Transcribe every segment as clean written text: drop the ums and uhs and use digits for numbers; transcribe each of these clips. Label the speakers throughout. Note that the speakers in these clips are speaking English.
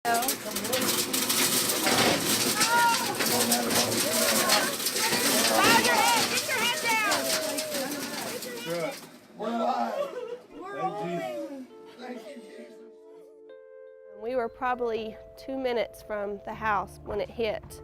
Speaker 1: We were probably 2 minutes from the house when it hit,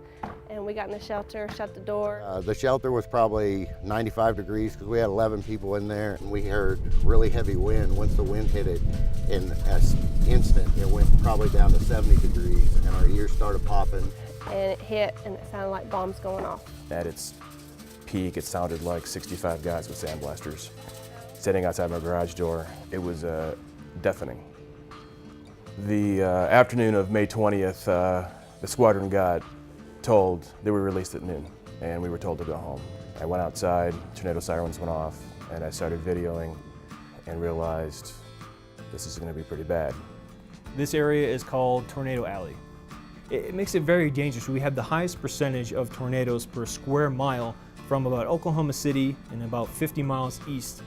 Speaker 1: and we got in the shelter, shut the door.
Speaker 2: The shelter was probably 95 degrees because we had 11 people in there, and we heard really heavy wind. Once the wind hit it, in an instant, it went probably down to 70 degrees, and our ears started popping.
Speaker 1: And it hit, and it sounded like bombs going off.
Speaker 3: At its peak, it sounded like 65 guys with sandblasters sitting outside my garage door. It was deafening. The afternoon of May 20th, the squadron got told they were released at noon, and we were told to go home. I went outside, tornado sirens went off, and I started videoing and realized this is going to be pretty bad.
Speaker 4: This area is called Tornado Alley. It makes it very dangerous. We have the highest percentage of tornadoes per square mile from about Oklahoma City and about 50 miles east.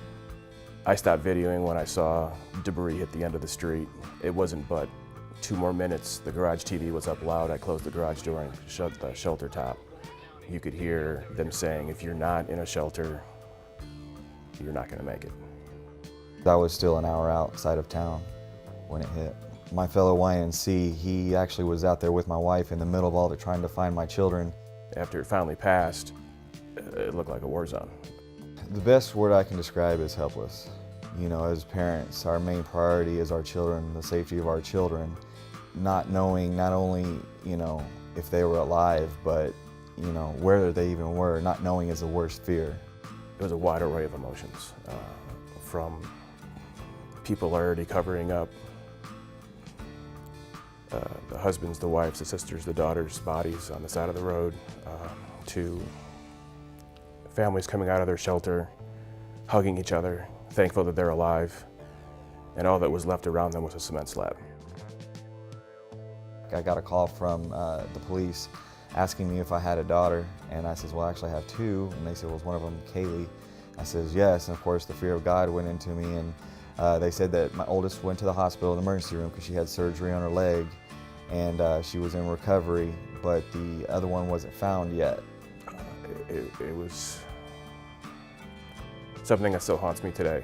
Speaker 3: I stopped videoing when I saw debris hit the end of the street. It wasn't but 2 more minutes. The garage TV was up loud. I closed the garage door and shut the shelter top. You could hear them saying, if you're not in a shelter, you're not going to make it.
Speaker 5: I was still an hour outside of town when it hit. My fellow YNC, he actually was out there with my wife in the middle of all of it trying to find my children.
Speaker 3: After it finally passed, it looked like a war zone.
Speaker 5: The best word I can describe is helpless. You know, as parents, our main priority is our children, the safety of our children. Not knowing not only, you know, if they were alive, but, you know, where they even were, not knowing is the worst fear.
Speaker 3: It was a wide array of emotions, from people already covering up the husbands, the wives, the sisters, the daughters' bodies on the side of the road, to families coming out of their shelter, hugging each other, thankful that they're alive, and all that was left around them was a cement slab.
Speaker 5: I got a call from the police asking me if I had a daughter, and I says, well, actually I have 2, and they said, was one of them Kaylee? I says, yes, and of course the fear of God went into me, and they said that my oldest went to the hospital in the emergency room because she had surgery on her leg, and she was in recovery, but the other one wasn't found yet.
Speaker 3: It was something that still haunts me today.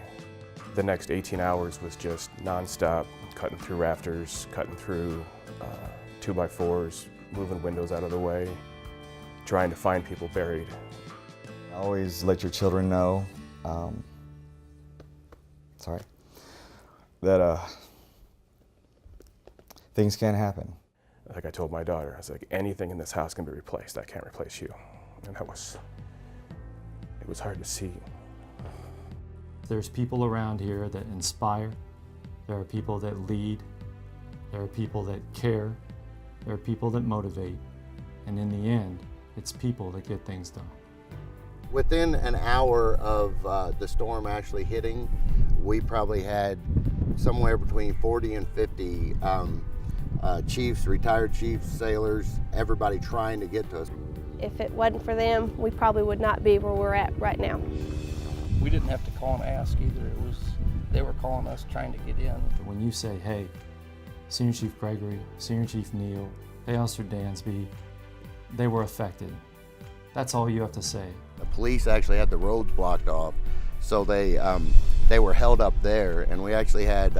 Speaker 3: The next 18 hours was just nonstop, cutting through rafters, cutting through 2x4s, moving windows out of the way, trying to find people buried.
Speaker 5: Always let your children know, that things can happen.
Speaker 3: Like I told my daughter, I was like, anything in this house can be replaced. I can't replace you. And it was hard to see.
Speaker 6: There's people around here that inspire. There are people that lead. There are people that care. There are people that motivate. And in the end, it's people that get things done.
Speaker 2: Within an hour of the storm actually hitting, we probably had somewhere between 40 and 50 chiefs, retired chiefs, sailors, everybody trying to get to us.
Speaker 1: If it wasn't for them, we probably would not be where we're at right now.
Speaker 7: We didn't have to call and ask either. They were calling us trying to get in.
Speaker 6: When you say, hey, Senior Chief Gregory, Senior Chief Neal, hey, Officer Dansby, they were affected. That's all you have to say.
Speaker 2: The police actually had the roads blocked off, so they were held up there, and we actually had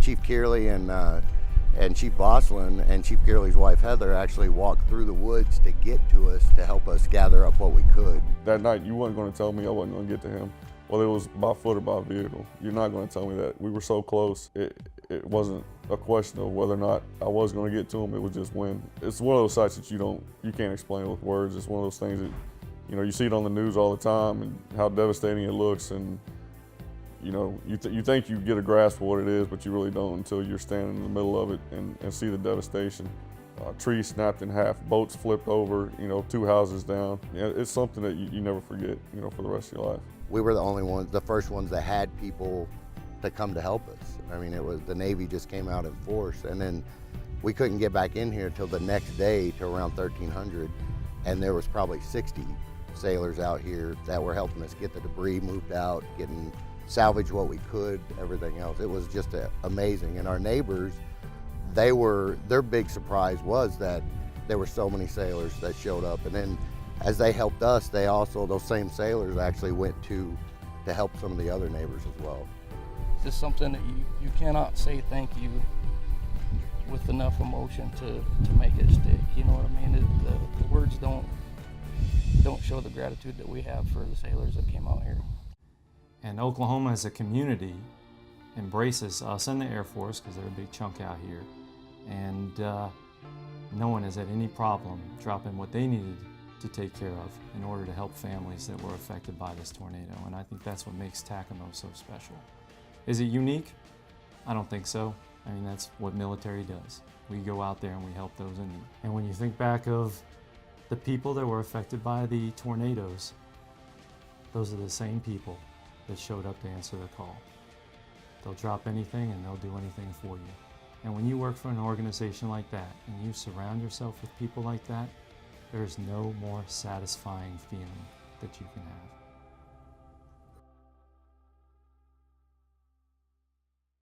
Speaker 2: Chief Kearley and Chief Boslin and Chief Kearley's wife Heather actually walked through the woods to get to us to help us gather up what we could.
Speaker 8: That night you weren't going to tell me I wasn't going to get to him. Whether it was by foot or by vehicle, you're not going to tell me that. We were so close, it wasn't a question of whether or not I was going to get to him, it was just when. It's one of those sights that you can't explain with words. It's one of those things that, you know, you see it on the news all the time and how devastating it looks, and you know, you think you get a grasp of what it is, but you really don't until you're standing in the middle of it and see the devastation. Trees snapped in half, boats flipped over, you know, 2 houses down. Yeah, it's something that you never forget, you know, for the rest of your life.
Speaker 2: We were the first ones that had people to come to help us. I mean, the Navy just came out in force, and then we couldn't get back in here till the next day to around 1300, and there was probably 60 sailors out here that were helping us get the debris moved out, salvage what we could, everything else. It was just amazing. And our neighbors, their big surprise was that there were so many sailors that showed up. And then as they helped us, those same sailors actually went to help some of the other neighbors as well.
Speaker 7: It's just something that you cannot say thank you with enough emotion to make it stick. You know what I mean? The words don't show the gratitude that we have for the sailors that came out here.
Speaker 6: And Oklahoma as a community embraces us and the Air Force, because they're a big chunk out here, and no one has had any problem dropping what they needed to take care of in order to help families that were affected by this tornado. And I think that's what makes Takamo so special. Is it unique? I don't think so. I mean, that's what military does. We go out there and we help those in need. And when you think back of the people that were affected by the tornadoes, those are the same people that showed up to answer the call. They'll drop anything and they'll do anything for you. And when you work for an organization like that and you surround yourself with people like that, there's no more satisfying feeling that you can have.